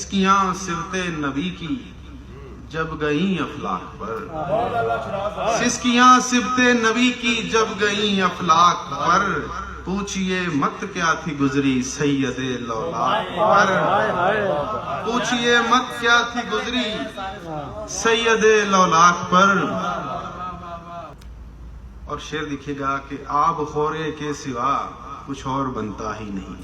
سسکیاں سبت نبی کی جب گئیں افلاک پر، سسکیاں سبت نبی کی جب گئیں افلاک پر، پوچھئے مت کیا تھی گزری سید لولاک پر، پوچھئے مت کیا تھی گزری سید لولاک پر۔ اور شعر دیکھیے گا کہ آب خورے کے سوا کچھ اور بنتا ہی نہیں،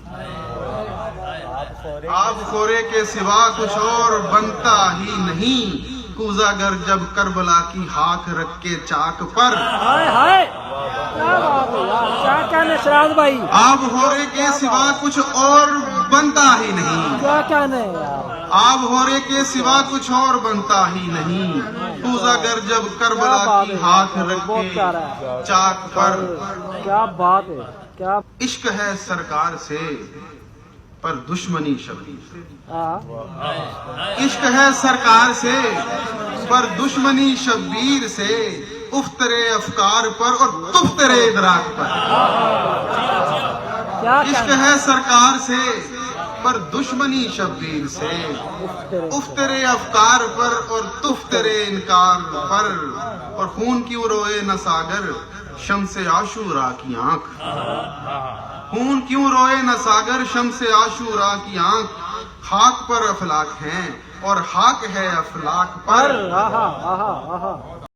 آب خورے کے سوا کچھ اور بنتا ہی نہیں، کوزہ گر جب کربلا کی خاک رکھ کے چاک پر، کیا کہنے شراز بھائی، آب خورے کے سوا کچھ اور بنتا ہی نہیں، کیا کہنے یار، آب خورے کے سوا کچھ اور بنتا ہی نہیں، کوزہ گر جب کربلا کی خاک رکھ کے چاک پر۔ کیا بات ہے، کیا عشق ہے سرکار سے پر دشمنی شبیر، عشق ہے سرکار سے پر دشمنی شبیر سے، افطرے افکار پر اور تفترے ادراک پر، عشق ہے سرکار سے پر دشمنی شبیر سے، افطرے افکار پر اور تفترے انکار پر، اور خون کیوں روئے نہ ساگر شمس عاشورا کی آنکھ، خون کیوں روئے نہ ساگر شمس عاشورا کی آنکھ، خاک پر افلاک ہیں اور خاک ہے افلاک پر۔